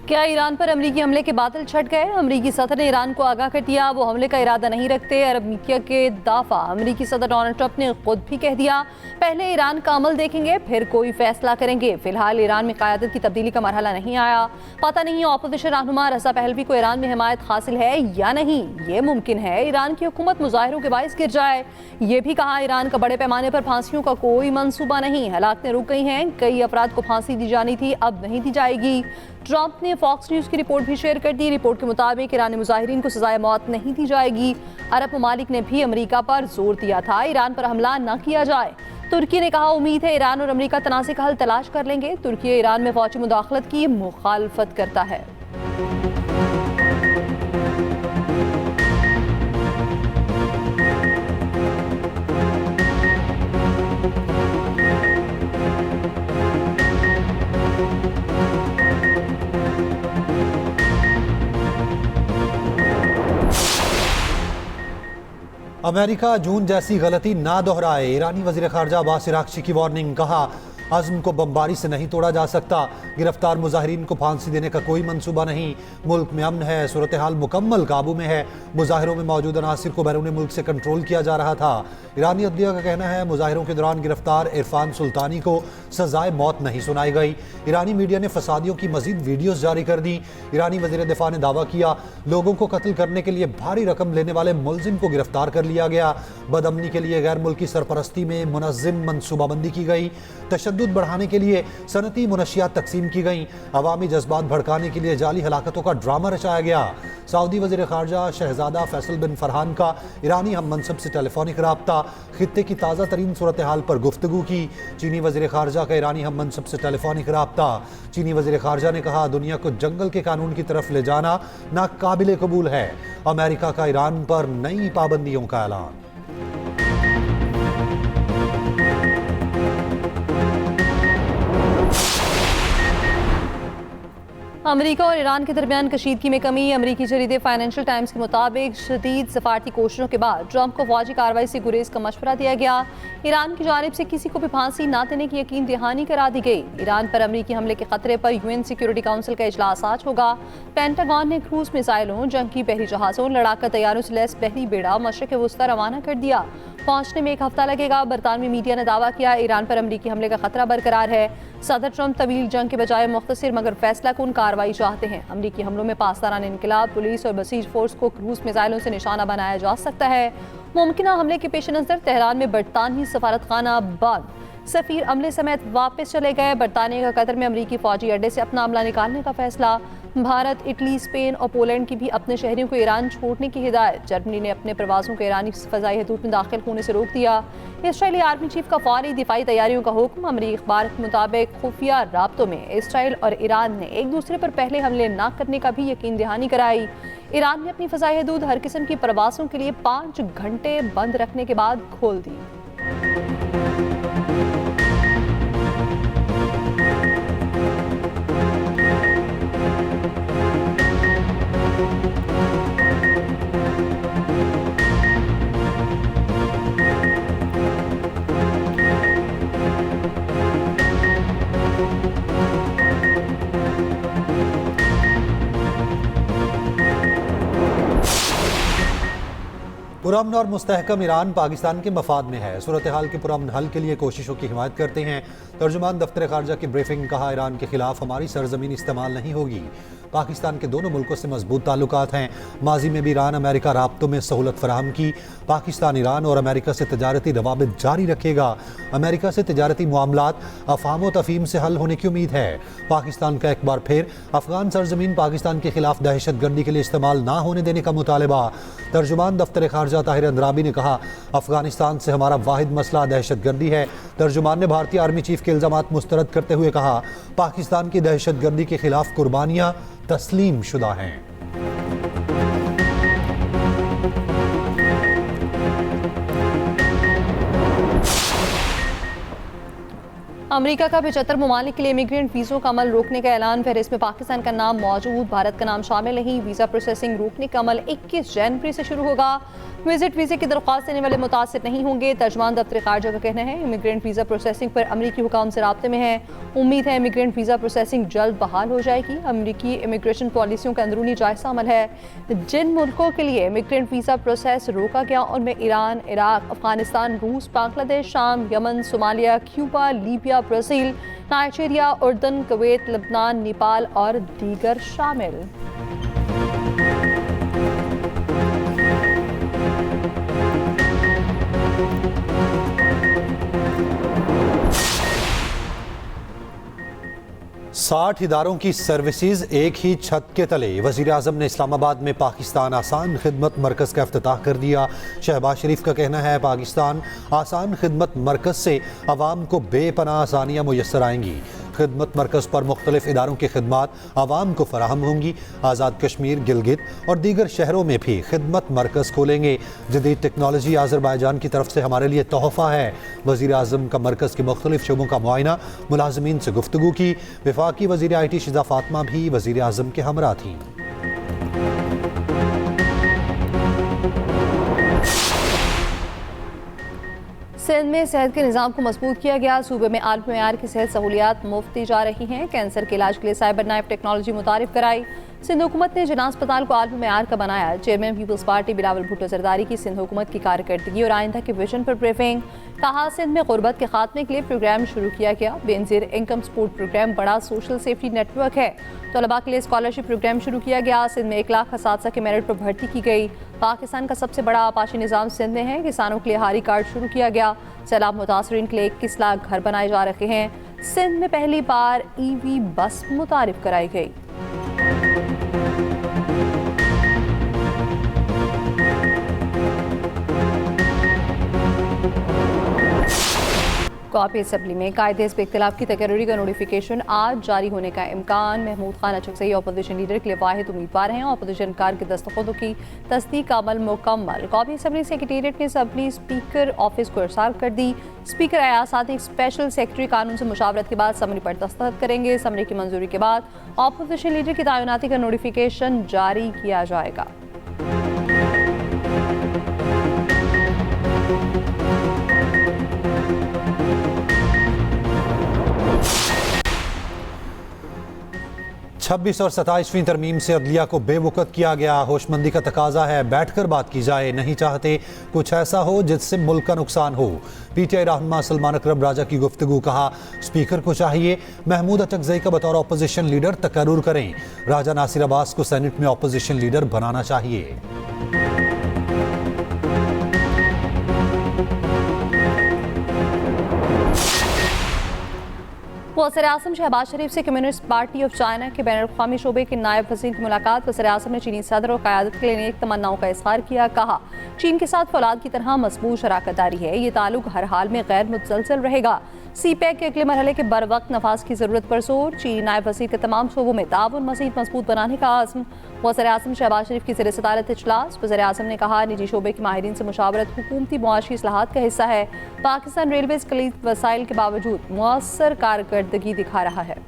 क्या ईरान पर अमरीकी हमले के बादल छट गए? अमरीकी सदर ने ईरान को आगाह कर दिया वो हमले का इरादा नहीं रखते। अरब मीडिया के दाफा अमरीकी सदर डोनाल्ड ट्रंप ने खुद भी कह दिया पहले ईरान का अमल देखेंगे फिर कोई फैसला करेंगे। फिलहाल ईरान में क़यादत की तब्दीली का मरहला नहीं आया। पता नहीं ऑपोजिशन रहनुमा रज़ा पहलवी को ईरान में हिमायत हासिल है या नहीं। ये मुमकिन है ईरान की हुकूमत मुजाहिरों के बाइस गिर जाए। ये भी कहा ईरान का बड़े पैमाने पर फांसियों का कोई मंसूबा नहीं। हालातें रुक गई हैं। कई अफराद को फांसी दी जानी थी, अब नहीं दी जाएगी। ट्रंप ने फॉक्स न्यूज़ की रिपोर्ट भी शेयर कर दी। रिपोर्ट के मुताबिक ईरानी मुजाहिरीन को सजाए मौत नहीं दी जाएगी। अरब ममालिक ने भी अमेरिका पर जोर दिया था ईरान पर हमला न किया जाए। तुर्की ने कहा उम्मीद है ईरान और अमेरिका तनाज़े का हल तलाश कर लेंगे। तुर्की ईरान में फौजी मुदाखलत की मुखालफत करता है। अमेरिका जून जैसी गलती ना दोहराए। ईरानी वज़ीर ख़ारजा अब्बास अराग़ची की वार्निंग। कहा अज़्म को बमबारी से नहीं तोड़ा जा सकता। गिरफ्तार मुजाहिरीन को फांसी देने का कोई मंसूबा नहीं। मुल्क में अमन है, सूरत हाल मुकम्मल काबू में है। मुजाहिरों में मौजूद अनासिर को बैरून मुल्क से कंट्रोल किया जा रहा था। ईरानी अदलिया का कहना है मुजाहिरों के दौरान गिरफ्तार इरफान सुल्तानी को सजाए मौत नहीं सुनाई गई। ईरानी मीडिया ने फसादियों की मजीद वीडियोज़ जारी कर दी। ईरानी वज़ीर दिफा ने दावा किया लोगों को कत्ल करने के लिए भारी रकम लेने वाले मुलजिम को गिरफ्तार कर लिया गया। बदअमनी के लिए गैर मुल्की सरपरस्ती में मुनज़्ज़म मनसूबाबंदी की गई। तशद्दुद बढ़ाने के लिए सनती मुनशियात तकसीम की गई। अवामी जज्बात भड़काने के लिए जाली हलाकतों का ड्रामा रचाया गया। सऊदी वज़ीर ख़ारजा शहजादा फैसल बिन फरहान का ईरानी हम मनसब से टेलीफोनिक रब्ता। खित्ते की ताज़ा तरीन सूरत हाल पर गुफ्तगू की। चीनी वज़ीर ख़ारजा का ईरानी हम मनसब से टेलीफोनिक रब्ता। चीनी वज़ीर ख़ारजा ने कहा दुनिया को जंगल के कानून की तरफ ले जाना नाकाबिले कबूल है। अमेरिका का ईरान पर नई पाबंदियों का ऐलान। अमेरिका और ईरान के दरमियान कशीदगी में कमी। अमेरिकी जरीदे फाइनेंशियल टाइम्स के मुताबिक शदीद सफारती कोशिशों के बाद ट्रंप को फौजी कार्रवाई से गुरेज का मशवरा दिया गया। ईरान की जानिब से किसी को भी फांसी न देने की यकीन दहानी करा दी गई। ईरान पर अमेरिकी हमले के खतरे पर UN सिक्योरिटी काउंसिल का इजलास आज होगा। पेंटागन ने क्रूज मिसाइलों, जंगी बहरी जहाज़ों, लड़ाका तैयारों से लैस बहरी बेड़ा मशरक़ वस्ता रवाना कर दिया। पहुंचने में एक हफ्ता लगेगा। बरतानवी मीडिया ने दावा किया ईरान पर अमेरिकी हमले का खतरा बरकरार है। सदर ट्रंप तवील जंग के बजाय मुख्तसर मगर फैसला कुन कार्रवाई चाहते हैं। अमेरिकी हमलों में पासदारान इनकलाब, पुलिस और बसीज फोर्स को क्रूज मिसाइलों से निशाना बनाया जा सकता है। मुमकिन हमले के पेश नज़र तेहरान में बरतानवी सफारत खाना बंद। सफीर अमले समेत वापस चले गए। बरतानिया का कतर में अमरीकी फौजी अड्डे से अपना अमला निकालने का फैसला। भारत, इटली, स्पेन और पोलैंड की भी अपने शहरियों को ईरान छोड़ने की हिदायत। जर्मनी ने अपने प्रवासों को ईरानी फ़ज़ाई हदूद में दाखिल होने से रोक दिया। इसराइली आर्मी चीफ का फौरी दिफाई तैयारियों का हुक्म। अमरीकी अखबार के मुताबिक खुफिया राब्तों में इसराइल और ईरान ने एक दूसरे पर पहले हमले न करने का भी यकीन दहानी कराई। ईरान ने अपनी फ़ज़ाई हदूद हर किस्म की प्रवासों के लिए 5 घंटे बंद रखने के बाद खोल दी। पुरअमन और मुस्तहकम ईरान पाकिस्तान के मफाद में है। सूरत हाल के पुरअमन हल के लिए कोशिशों की हिमायत करते हैं। तर्जुमान दफ्तर ख़ारजा की ब्रीफिंग। कहा ईरान के खिलाफ हमारी सरजमीन इस्तेमाल नहीं होगी। पाकिस्तान के दोनों मुल्कों से मजबूत ताल्लुकात हैं। माजी में भी ईरान अमेरिका राब्तों में सहूलत फराहम की। पाकिस्तान ईरान और अमेरिका से तजारती रवाबित जारी रखेगा। अमेरिका से तजारती मामलात अफाम व तफहीम से हल होने की उम्मीद है। पाकिस्तान का एक बार फिर अफगान सरजमीन पाकिस्तान के खिलाफ दहशत गर्दी के लिए इस्तेमाल ना होने देने का मुतालबा। तर्जुमान दफ्तर ख़ारजा ताहिर अंद्राबी ने कहा अफगानिस्तान से हमारा वाहिद मसला दहशत गर्दी है। तर्जुमान ने भारतीय आर्मी चीफ के इल्ज़ामात मुस्तरद करते हुए कहा पाकिस्तान की दहशत गर्दी के खिलाफ कुर्बानियाँ तस्लीम शुदा हैं। अमेरिका का 75 ममालिक के लिए इमिग्रेंट वीज़ों का अमल रोकने का ऐलान। फहरिस्त में पाकिस्तान का नाम मौजूद, भारत का नाम शामिल नहीं। वीज़ा प्रोसेसिंग रोकने का अमल 21 जनवरी से शुरू होगा। विजिट वीज़े की दरख्वास्त देने वाले मुतासिर नहीं होंगे। तर्जमान दफ्तर खारजा का कहना है इमिग्रेंट वीज़ा प्रोसेसिंग पर अमरीकी हुकाम से राब्ते में है। उम्मीद है इमिग्रेंट वीज़ा प्रोसेसिंग जल्द बहाल हो जाएगी। अमरीकी इमिग्रेशन पॉलिसियों का अंदरूनी जायजा अमल है। जिन मुल्कों के लिए इमिग्रेंट वीज़ा प्रोसेस रोका गया उनमें ईरान, इराक, अफगानिस्तान, रूस, बांग्लादेश, शाम, यमन, Somalia, Cuba, Libya, Brazil, Nigeria, उर्दन, कुवैत, लबनान, नेपाल और दीगर शामिल। साठ इदारों की सर्विसेज एक ही छत के तले। वज़ीर आज़म ने इस्लामाबाद में पाकिस्तान आसान खिदमत मरकज़ का इफ्तिताह कर दिया। शहबाज शरीफ का कहना है पाकिस्तान आसान खिदमत मरकज़ से आवाम को बेपनाह आसानियाँ मुयस्सर आएंगी। खिदमत मरकज़ पर मुख्तलिफ इदारों की खिदमात आवाम को फराहम होंगी। आज़ाद कश्मीर, गिलगित और दीगर शहरों में भी खिदमत मरकज़ खोलेंगे। जदीद टेक्नोलॉजी आज़रबाईजान की तरफ से हमारे लिए तोहफ़ा है। वज़ीर आज़म का मरकज़ के मुख्तलिफ शोबों का मुआयना, मुलाज़मीन से गुफ्तगू की। वफाकी वज़ीर IT शिजा फातिमा भी वज़ीर आज़म के हमरा थीं। सिंध में सेहत के निज़ाम को मजबूत किया गया। सूबे में आला मेयार की सेहत सहूलियात मुफ्त दी जा रही हैं। कैंसर के इलाज के लिए साइबर नाइफ टेक्नोलॉजी मुतारिफ कराई। सिंध हुकूमत ने जिना अस्पताल को आला मेयार का बनाया। चेयरमैन पीपल्स पार्टी बिलावल भुट्टो जरदारी की सिंध हुकूमत की कारकर्दगी और आइंदा के विजन पर ब्रीफिंग। कहा सिंध में गुर्बत के खात्मे के लिए प्रोग्राम शुरू किया गया। बेनजीर इनकम सपोर्ट प्रोग्राम बड़ा सोशल सेफ्टी नेटवर्क है। तलबा के लिए स्कॉलरशिप प्रोग्राम शुरू किया गया। सिंध में 1 लाख असातिज़ा के मेरिट पर भर्ती की गई। पाकिस्तान का सबसे बड़ा आपाशी निज़ाम सिंध में है। किसानों के लिए हारी कार्ड शुरू किया गया। सैलाब मुतासरीन के लिए 21 लाख घर बनाए जा रहे हैं। सिंध में पहली बार EV बस मुतारिफ कराई गई। कॉपी असम्बली में कायदे पे इख्तिलाफ की तकर्री का नोटिफिकेशन आज जारी होने का इम्कान। महमूद खान अचकज़ई अपोजिशन लीडर के लिए वाहिद उम्मीदवार हैं। अपोजिशन कार के दस्तखतों की तस्दीक का अमल मुकम्मल। कॉपी असम्बली सेक्रेटेरिएट ने असम्बली स्पीकर ऑफिस को इरसाल कर दी। स्पीकर अयासाती स्पेशल सेक्रेटरी कानून से मुशावरत के बाद समरी पर दस्तखत करेंगे। समरी की मंजूरी के बाद अपोजिशन लीडर की तैनाती का नोटिफिकेशन जारी किया जाएगा। छब्बीस और 27वीं तरमीम से अदलिया को बेवकूफ़ किया गया। होशमंदी का तकाजा है, बैठकर बात की जाए। नहीं चाहते कुछ ऐसा हो जिससे मुल्क का नुकसान हो। PTI रहनुमा सलमान अकरम राजा की गुफ्तगू। कहा स्पीकर को चाहिए महमूद अचकज़ई का बतौर अपोजिशन लीडर तकर्रुर करें। राजा नासिर अब्बास को सेनेट में अपोजिशन लीडर बनाना चाहिए। वज़ीर आज़म शहबाज शरीफ से कम्युनिस्ट पार्टी ऑफ चाइना के बैनुल अक़वामी शोबे के नायब वज़ीर की मुलाकात। वज़ीर आज़म ने चीनी सदर और क़यादत के लिए नेक तमन्नाओं का इज़हार किया। कहा चीन के साथ फौलाद की तरह मज़बूत शराकत दारी है। ये ताल्लुक हर हाल में गैर मुतसलसल रहेगा। CPEC के अगले मरहले के बर वक्त नफाज की ज़रूरत पर जोर। चीनी नायब वज़ीर के तमाम शोबों में ताउन मज़ीद मजबूत बनाने का आज़म। वज़ीर आज़म शहबाज शरीफ की ज़ेर सदारत इजलास। वज़ीर आज़म ने कहा निजी शोबे के माहिरीन से मुशावरत हुकूमती मुआशी इस्लाहात का हिस्सा है। पाकिस्तान रेलवेज कलीद वसाइल के बावजूद मुअस्सर कारकर्दगी दिखा रहा है।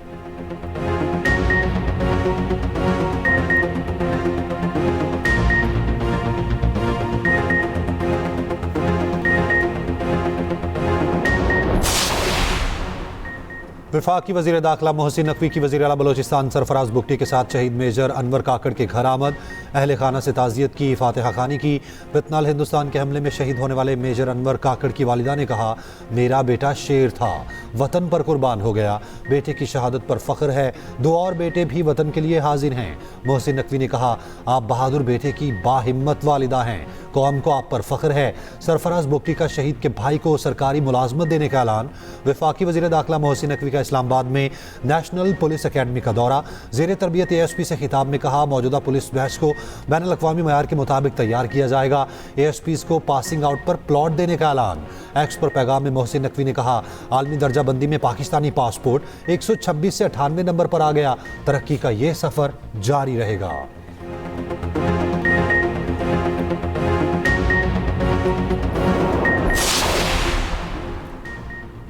वफाकी वज़ीर दाखिला मोहसिन नकवी की वज़ीर आला बलोचिस्तान सरफराज बुगटी के साथ शहीद मेजर अनवर काकड़ के घर आमद। अहले खाना से ताज़ियत की, फातिहा खानी की। वितनाल हिंदुस्तान के हमले में शहीद होने वाले मेजर अनवर काकड़ की वालिदा ने कहा मेरा बेटा शेर था, वतन पर कुर्बान हो गया। बेटे की शहादत पर फ़ख्र है। 2 और बेटे भी वतन के लिए हाजिर हैं। मोहसिन नकवी ने कहा आप बहादुर बेटे की बाहिम्मत वालिदा हैं। कौम को आप पर फ़ख्र है। सरफराज बुगटी का शहीद के भाई को सरकारी मुलाजमत देने का ऐलान। वफाकी वज़ीर दाखिला मोहसिन नकवी का इस्लामाबाद में नेशनल पुलिस अकेडमी का दौरा। ज़ेर तरबियत ASP से खिताब में कहा मौजूदा पुलिस बैच को बैनुल अक़वामी मयार के मुताबिक तैयार किया जाएगा। ASPs को पासिंग आउट पर प्लॉट देने का ऐलान। एक्स पर पैगाम में मोहसिन नकवी ने कहा आलमी दर्जा बंदी में पाकिस्तानी पासपोर्ट 126 से 98 नंबर पर आ गया। तरक्की का ये सफ़र जारी रहेगा।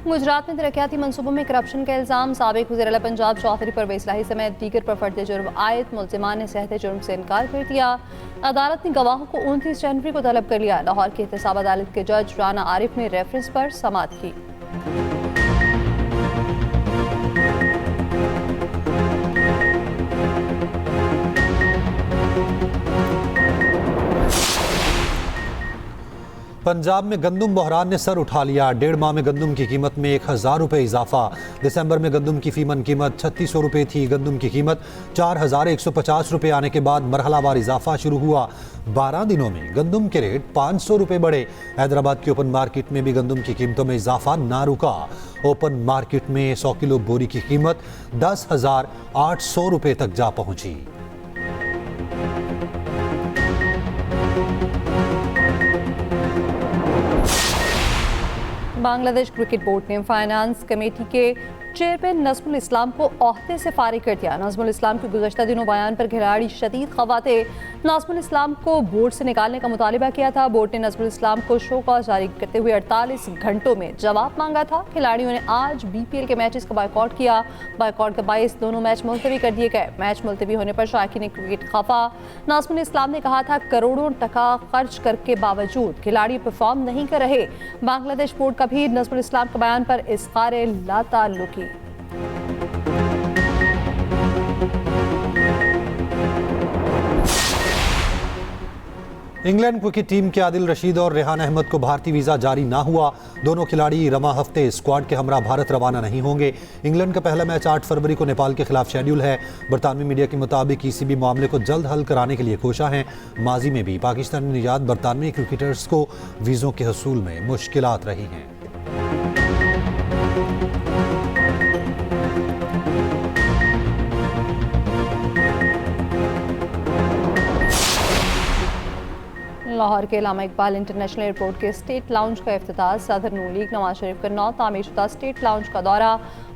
गुजरात में तरक्याती मंसूबों में करप्शन का इल्जाम, साबिक वज़ीर आला पंजाब चौधरी परवेज इलाही समेत दीगर पर फर्द जुर्म आयद मुल्जिमान ने सहते जुर्म से इनकार कर दिया। अदालत ने गवाहों को 29 जनवरी को तलब कर लिया। लाहौर की एहतसाब अदालत के जज राना आरिफ ने रेफरेंस पर समाअत की। पंजाब में गंदुम बहरान ने सर उठा लिया। 1.5 माह में गंदुम की कीमत में 1000 रुपये इजाफा। दिसंबर में गंदुम की फीमन कीमत 3600 रुपये थी। गंदुम की कीमत 4150 रुपये आने के बाद मरहलावार इजाफा शुरू हुआ। 12 दिनों में गंदुम के रेट 500 रुपये बढ़े। हैदराबाद की ओपन मार्केट में भी गंदुम की कीमतों में इजाफा ना रुका। ओपन मार्केट में 100 किलो बोरी की कीमत 10,800 रुपये तक जा पहुंची। बांग्लादेश क्रिकेट बोर्ड ने फाइनेंस कमेटी के चेयरमैन नजमुल इस्लाम को ओहदे से फारिग कर दिया। नजमुल इस्लाम के गुज़श्ता दिनों बयान पर खिलाड़ी शदीद खवाते नजमुल इस्लाम को बोर्ड से निकालने का मुतालिबा किया था। बोर्ड ने नजमुल इस्लाम को शो कॉज जारी करते हुए 48 घंटों में जवाब मांगा था। खिलाड़ियों ने आज BPL के मैचेस का बायकॉट किया। बायकॉट का बायस दोनों मैच मुलतवी कर दिए गए। मैच मुलतवी होने पर शायकीन क्रिकेट खफा। नजमुल इस्लाम ने कहा था करोड़ों टका खर्च करके बावजूद खिलाड़ी परफॉर्म नहीं कर रहे। बांग्लादेश बोर्ड का भी नजमुल इस्लाम के बयान पर इज़हार लाताल्लुकी। इंग्लैंड क्रिकेट टीम के आदिल रशीद और रेहान अहमद को भारतीय वीज़ा जारी ना हुआ। दोनों खिलाड़ी रवा हफ्ते स्क्वाड के हमरा भारत रवाना नहीं होंगे। इंग्लैंड का पहला मैच 8 फरवरी को नेपाल के खिलाफ शेड्यूल है। बरतानवी मीडिया के मुताबिक ECB मामले को जल्द हल कराने के लिए कोशा है। माजी में भी पाकिस्तानी निजात बरतानवी क्रिकेटर्स को वीज़ों के हसूल में मुश्किलात रही हैं। लाहौर के इलामा इकबाल इंटरनेशनल एयरपोर्ट के स्टेट लाउंज का इफ्तिताह। सदर नून लीग नवाज शरीफ का नौ तामीरशुदा स्टेट लाउंज का दौरा।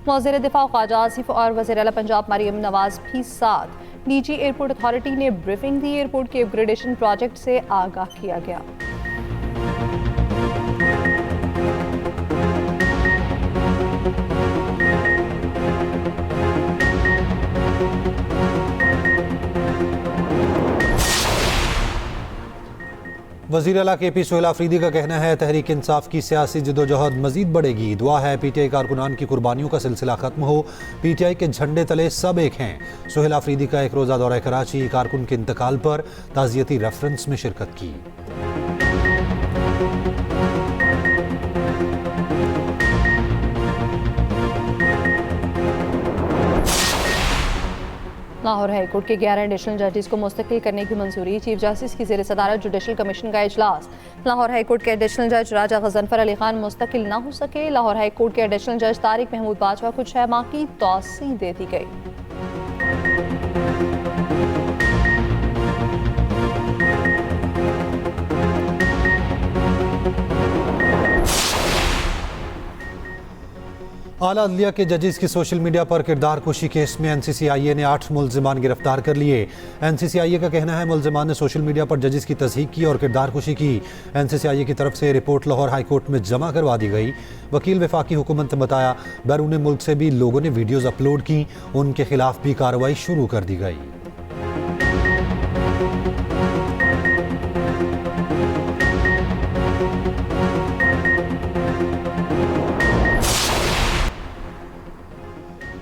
वज़ीर दिफा ख्वाजा आसिफ और वज़ीर आला पंजाब मरियम नवाज भी साथ। निजी एयरपोर्ट अथॉरिटी ने ब्रीफिंग दी। एयरपोर्ट के अपग्रेडेशन प्रोजेक्ट से आगाह किया गया। वज़ीर आला KP सोहेल आफरीदी का कहना है तहरीक इंसाफ की सियासी जदोजहद मजीद बढ़ेगी। दुआ है PTI कारकुनान की कुर्बानियों का सिलसिला खत्म हो। PTI के झंडे तले सब एक हैं। सोहेल आफरीदी का एक रोज़ा दौरा कराची कारकुन के इंतकाल पर ताज़ियती रेफरेंस में शिरकत की। लाहौर हाईकोर्ट के 11 एडिशनल जजेस को मुस्तकिल करने की मंजूरी। चीफ जस्टिस की ज़ेर सदारत जुडिशल कमीशन का इजलास। लाहौर हाईकोर्ट के एडिशनल जज राजा गजनफर अली खान मुस्तकिल न हो सके। लाहौर हाईकोर्ट के एडिशनल जज तारिक महमूद बाजवा को 6 माह की तौसीह दे दी गई। आला अदलिया के जजेस की सोशल मीडिया पर किरदार कुशी केस में NCCIA ने 8 मुल्जिमान गिरफ्तार कर लिए। NCCIA का कहना है मुल्जिमान ने सोशल मीडिया पर जजेस की तस्दीक की और किरदार कुशी की। NCCIA की तरफ से रिपोर्ट लाहौर हाई कोर्ट में जमा करवा दी गई। वकील वफाकी हुकूमत ने बताया बैरून मुल्क से भी लोगों ने वीडियोज़ अपलोड की, उनके खिलाफ भी कार्रवाई शुरू कर दी गई।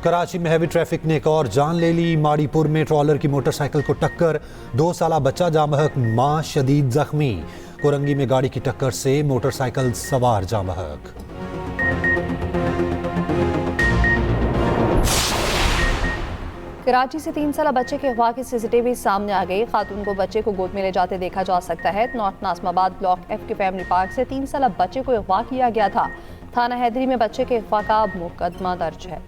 कराची में हैवी ट्रैफिक ने एक और जान ले ली। माड़ीपुर में ट्रॉलर की मोटरसाइकिल को टक्कर, 2 साला बच्चा जामहक, मां शदीद जख्मी। कोरंगी में गाड़ी की टक्कर से मोटरसाइकिल सवार जामहक। कराची से 3 साला बच्चे के अगवा की CCTV सामने आ गई। खातून को बच्चे को गोद में ले जाते देखा जा सकता है। नॉर्थ नाजमाबाद ब्लॉक F के फैमिली पार्क से 3 साला बच्चे को अगवा किया गया था। थाना हैदरी में बच्चे के अगवा का मुकदमा दर्ज है।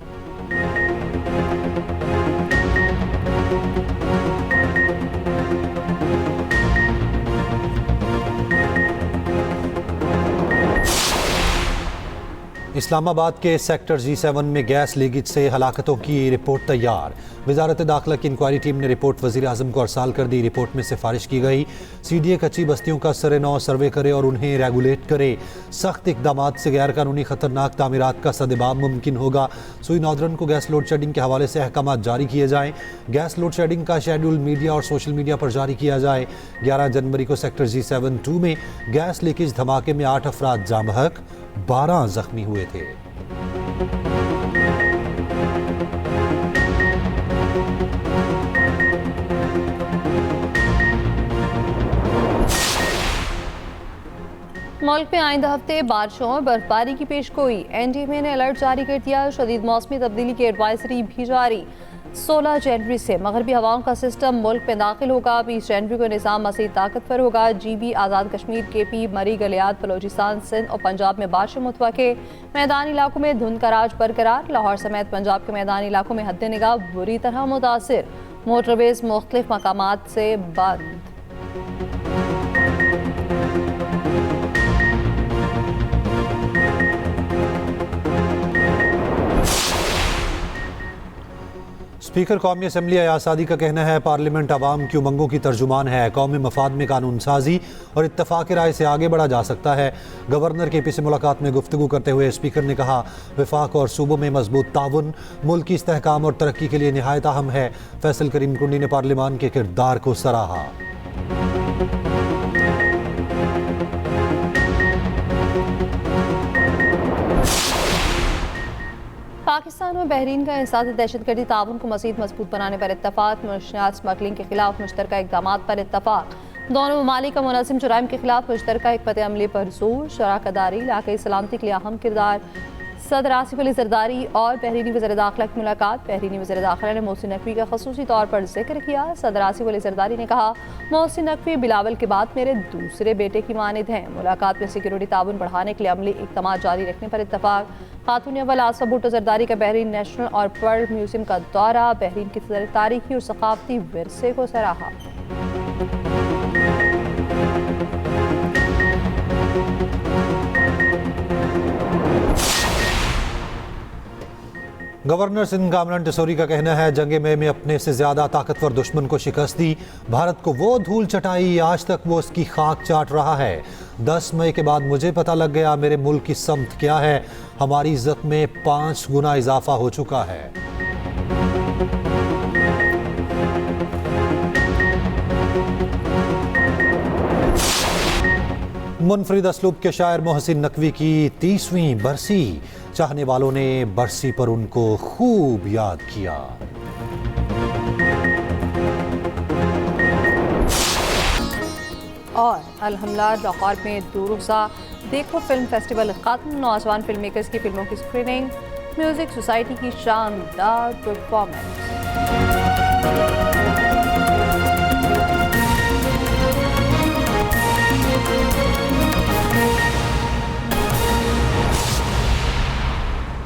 इस्लामाबाद के सेक्टर G7 में गैस लीकेज से हलाकतों की रिपोर्ट तैयार। वजारत दाखिला की इंक्वायरी टीम ने रिपोर्ट वज़ीर आज़म को अरसाल कर दी। रिपोर्ट में सिफारिश की गई CDA कच्ची बस्तियों का सरे-नौ सर्वे करे और उन्हें रेगुलेट करे। सख्त इकदाम से गैर कानूनी खतरनाक तामीरात का सदेबाब मुमकिन होगा। सुई नॉर्दर्न को गैस लोड शेडिंग के हवाले से अहकाम जारी किए जाएँ। गैस लोड शेडिंग का शेड्यूल मीडिया और सोशल मीडिया पर जारी किया जाए। 11 जनवरी को सेक्टर G7-2 में गैस लीकेज धमाके में 8 अफराद जाँ बहक, 12 जख्मी हुए थे। मुल्क में आइंदा हफ्ते बारिशों और बर्फबारी की पेशगोई। NDMA ने अलर्ट जारी कर दिया। शदीद मौसमी तब्दीली की एडवाइजरी भी जारी। 16 जनवरी से मगरबी हवाओं का सिस्टम मुल्क में दाखिल होगा। 20 जनवरी को निज़ाम मज़ीद ताकतवर होगा। GB, आज़ाद कश्मीर, KP, मरी, गलियात, बलोचिस्तान, सिंध और पंजाब में बारिशें मुतवक्के। मैदानी इलाकों में धुंध का राज बरकरार। लाहौर समेत पंजाब के मैदानी इलाकों में हद निगाह बुरी तरह मुतासिर। मोटरवेज मुख्तलिफ मकामात से बंद। स्पीकर कौमी असम्बली आसादी का कहना है पार्लियामेंट आवाम की उमंगों की तर्जुमान है। कौमी मफाद में कानून साजी और इत्तफाक़ राय से आगे बढ़ा जा सकता है। गवर्नर KP से मुलाकात में गुफ्तगू करते हुए स्पीकर ने कहा वफाक और सूबों में मजबूत ताउन मुल्क की इस्तेहकाम और तरक्की के लिए निहायत अहम है। फैसल करीम कुंडी ने पार्लियामान के किरदार को सराहा। पाकिस्तान और बहरीन का एहसास दहशतगर्दी ताउन को मज़ीद मजबूत बनाने पर इत्तफाक। मुनशियात स्मगलिंग के खिलाफ मुश्तरका इक़दाम पर इत्तफाक। दोनों ममालिक का मुनज़्ज़म जुराइम के खिलाफ मुश्तरका हिकमत अमली पर जोर। शराकतदारी इलाक़ाई सलामती के लिए अहम किरदार। सदर आसिफ अली ज़रदारी और बहरीनी वज़ीर दाखिला की मुलाकात। बहरीनी वज़ीर दाखिला ने मोहसिन नकवी का ख़ुसूसी तौर पर जिक्र किया। सदर आसिफ अली ज़रदारी ने कहा मोहसिन नकवी बिलावल के बाद मेरे दूसरे बेटे की मानिद हैं। मुलाकात में सिक्योरिटी ताउन बढ़ाने के लिए अमली इक़दाम जारी रखने पर इत्तफाक। खातून अव्वल आसफ़ा भुट्टो ज़रदारी का बहरीन नेशनल और वर्ल्ड म्यूजियम का दौरा। बहरीन की तारीखी और सकाफती विरसे को सराहा। गवर्नर सिंध कामरान टिसोरी का कहना है जंग में अपने से ज्यादा ताकतवर दुश्मन को शिकस्त दी। भारत को वो धूल चटाई आज तक वो उसकी खाक चाट रहा है। 10 मई के बाद मुझे पता लग गया मेरे मुल्क की समत क्या है। हमारी इज्जत में 5 गुना इजाफा हो चुका है। मुनफरिद असलूब के शायर मोहसिन नकवी की 30वीं बरसी। चाहने वालों ने बरसी पर उनको खूब याद किया। और अल्हम्दुलिल्लाह लाहौर में 2 रोज़ा देखो फिल्म फेस्टिवल खत्म। नौजवान फिल्म मेकर्स की फिल्मों की स्क्रीनिंग। म्यूजिक सोसाइटी की शानदार परफॉर्मेंस।